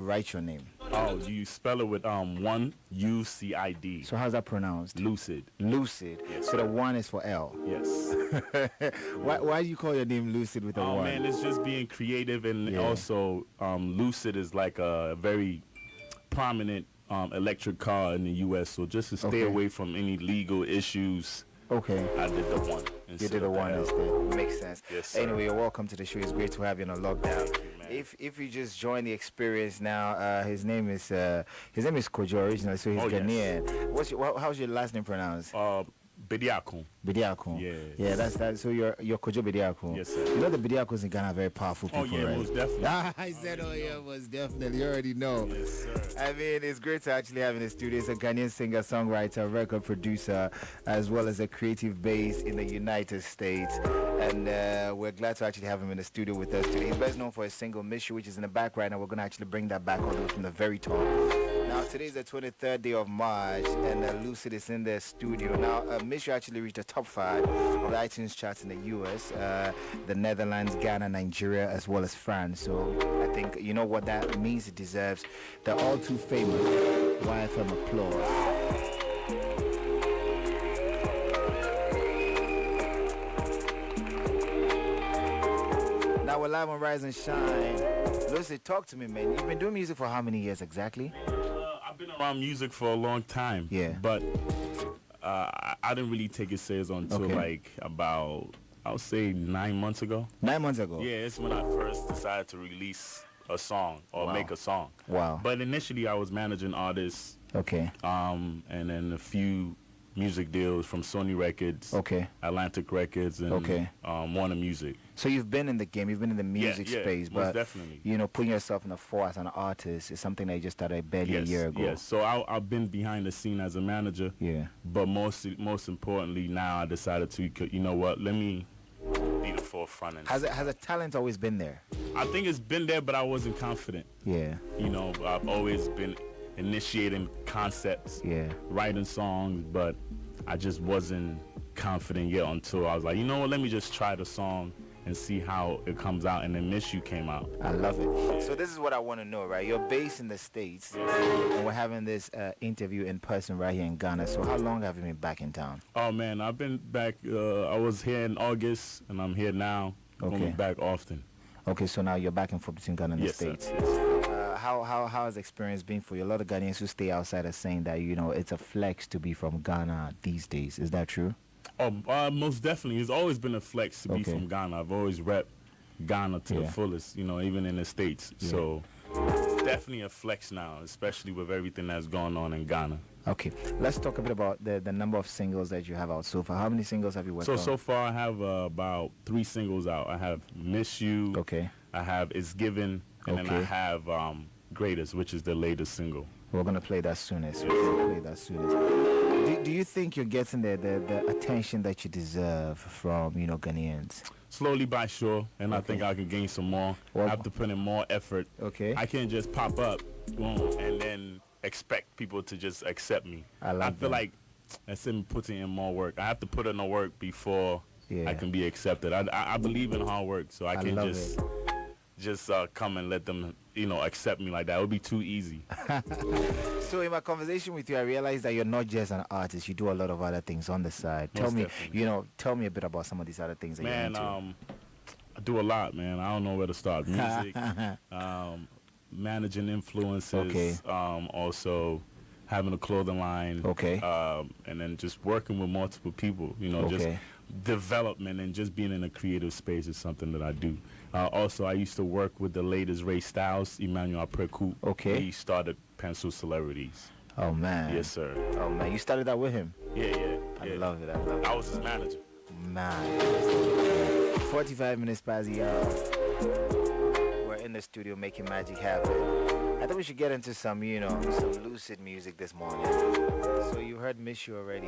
write your name? Oh, you spell it with one UCID. So how's that pronounced? Lucid. Lucid. Yes, So the sir. one is for L. Yes. Why do you call your name Lucid with a Oh one? man, it's just being creative, and Yeah. also Lucid is like a very prominent electric car in the U.S. So just to stay Okay. away from any legal issues, Okay. I did the one. You instead did the of one L. instead. Makes sense. Yes, sir. Anyway, welcome to the show. It's great to have you on a lockdown. man. If you just joined the experience now, his name is Kojo originally, so he's Oh, yes. Ghanaian. How's your last name pronounced? Bediakun. Bediakun. Yeah. Yeah, that's that. So you're Kojo Bediakun. Yes, sir. You know the Bediakuns in Ghana are very powerful people, Oh yeah, right? most definitely. I said, oh yeah, most definitely. You already know. Yes, sir. I mean, it's great to actually have in the studio. He's a Ghanaian singer, songwriter, record producer, as well as a creative base in the United States. And we're glad to actually have him in the studio with us today. He's best known for his single Miss You, which is in the back right now. We're going to actually bring that back all the way from the very top. Now, today's the 23rd day of March, and Lucid is in the studio. Now, Miss You actually reached the top 5 of the iTunes charts in the US, the Netherlands, Ghana, Nigeria, as well as France. So I think you know what that means. It deserves the all too famous YFM applause. Now we're live on Rise and Shine. Lucid, talk to me, man. You've been doing music for how many years exactly? I've been around music for a long time. Yeah. But I didn't really take it serious until Okay. like about, I would say 9 months ago. 9 months ago. Yeah, it's when I first decided to release a song or Wow. make a song. Wow. But initially I was managing artists, Okay. and then a few music deals from Sony Records, Okay. Atlantic Records, and Okay. Warner Music. So you've been in the game, you've been in the music yeah, space, most but definitely. you know, putting yourself in the fore as an artist is something that you just started barely a year ago. Yes, so I've been behind the scene as a manager, Yeah. but most importantly now I decided to, you know what, let me be the forefront. And Has the talent always been there? I think it's been there, but I wasn't confident. Yeah. You know, I've always been initiating concepts, Yeah. writing songs, but I just wasn't confident yet until I was like, you know what, let me just try the song and see how it comes out. And then Miss You came out. I love it. So this is what I want to know, right? You're based in the States, and we're having this interview in person right here in Ghana. So how long have you been back in town? Oh man, I've been back. I was here in August, and I'm here now. Okay. Going back often. Okay, so now you're back and forth between Ghana and Yes, the sir. States. How has the experience been for you? A lot of Ghanaians who stay outside are saying that, you know, it's a flex to be from Ghana these days. Is that true? Oh, most definitely. It's always been a flex to be Okay. from Ghana. I've always repped Ghana to Yeah. the fullest, you know, even in the States. Yeah. So it's definitely a flex now, especially with everything that's going on in Ghana. Okay, let's talk a bit about the number of singles that you have out so far. How many singles have you worked on? So far I have about 3 singles out. I have Miss You, Okay, I have It's Given, and then I Okay. have Greatest, which is the latest single. we're gonna play that soonest. We're gonna play that soonest. Do you think you're getting the attention that you deserve from, you know, Ghanaians? Slowly by sure, and I Okay. think I can gain some more. Well- I have to put in more effort. Okay. I can't just pop up, boom, and then expect people to just accept me. I like feel that. like that's him putting in more work. I have to put in the work before Yeah. I can be accepted. I believe in hard work, so I can't love just come and let them, you know, accept me like that. It would be too easy. So in my conversation with you, I realized that you're not just an artist. You do a lot of other things on the side. Tell Most me, definitely. you know, tell me a bit about some of these other things that Man, you're into. I do a lot, man. I don't know where to start. Music, managing influences, Okay. Also having a clothing line, Okay. And then just working with multiple people, you know, Okay. just development and just being in a creative space is something that I do. Also, I used to work with the latest Ray Styles, Emmanuel Precoup. Okay. He started Pencil Celebrities. Oh man. Yes, sir. Oh man, you started that with him. Yeah. I love it. I love it. I was his manager. Man. 45 minutes past the hour. We're in the studio making magic happen. I think we should get into some, you know, some lucid music this morning. So you heard Miss You already.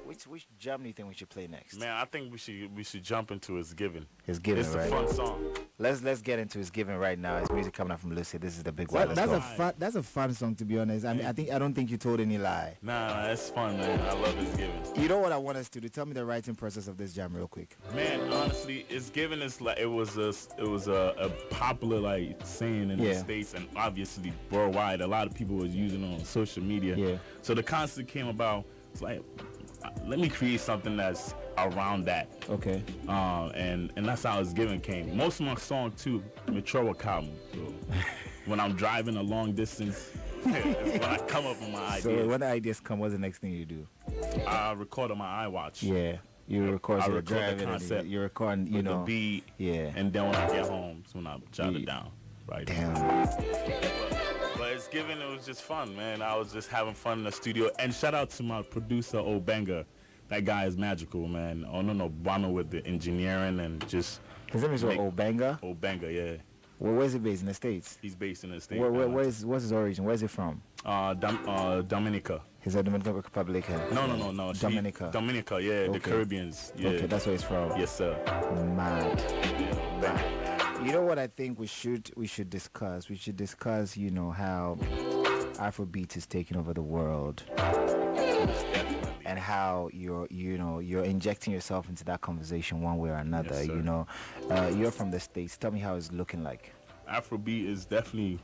Which jam do you think we should play next? Man, I think we should jump into It's Given. It's Given, It's a right? fun song. Let's get into It's Given right now. It's music coming up from Lucy. This is the big Well, one. that's Let's a go. fun. That's a fun song, to be honest. I mean, I don't think you told any lie. Nah, it's fun, man. I love It's Given. You know what I want us to do? Tell me the writing process of this jam, real quick. Man, honestly, It's Given is like it was a popular like saying in the Yeah. States and obviously worldwide. A lot of people was using it on social media. Yeah. So the concept came about. It's like, let me create something that's around that. Okay. And that's how It's Given came. Most of my song too, mature Kamu. So when I'm driving a long distance, it's when I come up with my So ideas. when the ideas come, what's the next thing you do? I record on my iWatch. Yeah. You record, I you're record the driving, and concept you're recording, you with know. the beat. Yeah. And then when I get home, that's when I jot Yeah. it down. Right. Damn. But It's Given, it was just fun, man. I was just having fun in the studio. And shout out to my producer, Obenga. That guy is magical, man. Oh, no, Bono with the engineering and just His name is what, Make- Obenga? Obenga, yeah. Where's he based? In the States? He's based in the States. What's his origin? Where's he from? Dominica. He's a Dominican Republican. No. Dominica. Dominica, yeah, the Okay. Caribbeans. Yeah. Okay, that's where he's from. Yes, sir. Mad. Yeah. You know what I think we should discuss? We should discuss, you know, how Afrobeat is taking over the world Definitely. and how you're injecting yourself into that conversation one way or another. Yes, sir. You know, you're from the States. Tell me how it's looking like. Afrobeat is definitely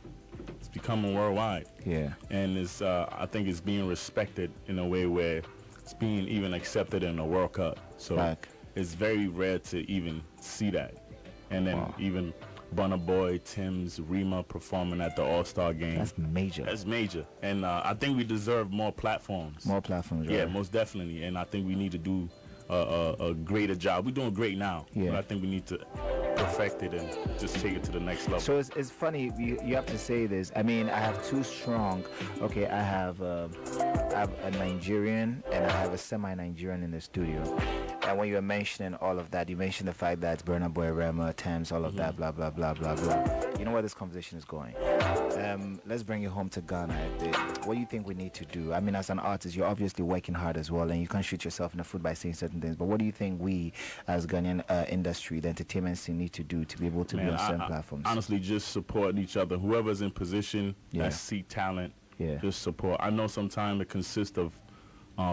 it's becoming worldwide, Yeah. and it's I think it's being respected in a way where it's being even accepted in the World Cup. So Back. it's very rare to even see that. And then Wow. even Burna Boy, Tim's, Rima performing at the All-Star game. That's major. That's major, and I think we deserve more platforms. More platforms, right? Yeah, most definitely, and I think we need to do a greater job. We're doing great now, Yeah. but I think we need to perfect it and just take it to the next level. So it's funny you have to say this. I mean, I have two strong. Okay, I have a Nigerian and I have a semi-Nigerian in the studio. And when you were mentioning all of that, you mentioned the fact that Burna Boy, Rema, Thames, all of that, blah blah blah blah blah. You know where this conversation is going. Let's bring it home to Ghana a bit. What do you think we need to do? I mean, as an artist, you're obviously working hard as well, and you can't shoot yourself in the foot by saying certain things. But what do you think we, as Ghanaian industry, the entertainment scene, need to do to be able to be on certain platforms? Honestly, just support each other. Whoever's in position Yeah. that see talent, Yeah. just support. I know sometimes it consists of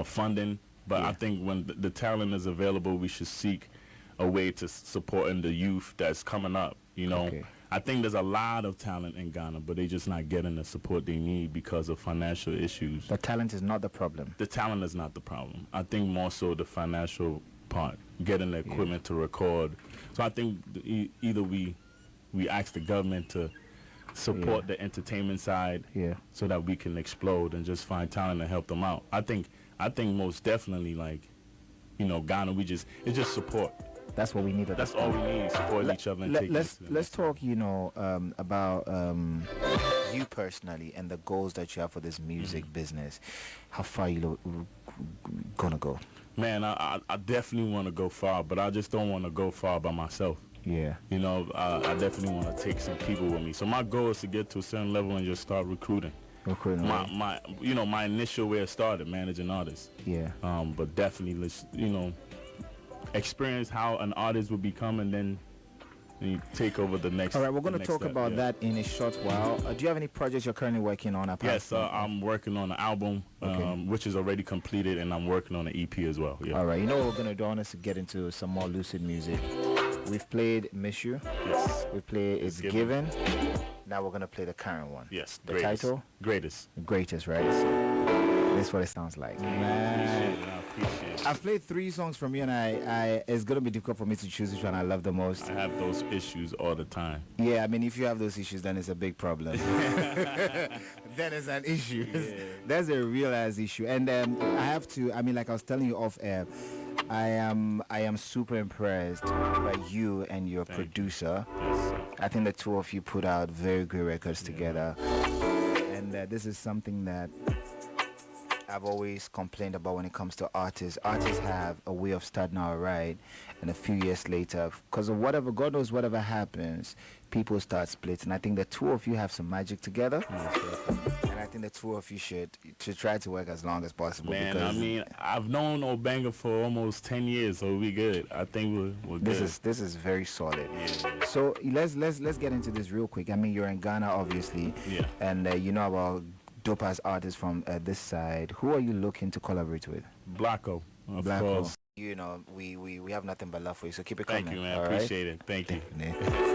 funding, but Yeah. I think when the talent is available, we should seek a way to supporting the youth that's coming up. You know, Okay. I think there's a lot of talent in Ghana, but they're just not getting the support they need because of financial issues. The talent is not the problem. The talent is not the problem. I think more so the financial part, getting the equipment to record. So I think either we ask the government to support the entertainment side, Yeah. so that we can explode and just find talent and help them out. I think most definitely, like, you know, Ghana, it's just support. That's what we need. That's all we need, support each other and take Let's talk, you know, about you personally and the goals that you have for this music business. How far you gonna go? Man, I definitely want to go far, but I just don't want to go far by myself. Yeah. You know, I definitely want to take some people with me. So my goal is to get to a certain level and just start recruiting. Recruiting. right? My initial way it started, managing artists. Yeah. But definitely, let's, you know, experience how an artist would become, and then you take over the next. All right, we're going the to next talk step, about yeah. that in a short while. Do you have any projects you're currently working on? Apart Yes, from, I'm working on an album, Okay. which is already completed, and I'm working on an EP as well. Yeah. All right, you know what we're going to do? I want us to get into some more lucid music. We've played Miss You. Yes. We played It's It's Given. Now we're going to play the current one. Yes. The Greatest. title? Greatest. Greatest, right? This is what it sounds like. Man. Appreciate it. I appreciate it. I've played 3 songs from you, and I it's gonna be difficult for me to choose which one I love the most. I have those issues all the time. Yeah, I mean, if you have those issues, then it's a big problem. Then it's an issue. That's a real ass issue. And I have to. I mean, like I was telling you off air, I am super impressed by you and your producer. Yes, sir. I think the two of you put out very great records together, and this is something that I've always complained about when it comes to artists. Artists have a way of starting out right, and a few years later, because of whatever, God knows whatever happens, people start splitting. I think the two of you have some magic together, and I think the two of you should try to work as long as possible. Man, because I mean, I've known Obenga for almost 10 years, so we good. I think we're good. this is very solid. Yeah. So let's get into this real quick. I mean, you're in Ghana, obviously. Yeah. And you know about dope ass artists from this side. Who are you looking to collaborate with? Blacko, of Blacko. course. You know, we have nothing but love for you, so keep it coming. Thank you, man. all right? Appreciate it. Thank you. Yeah.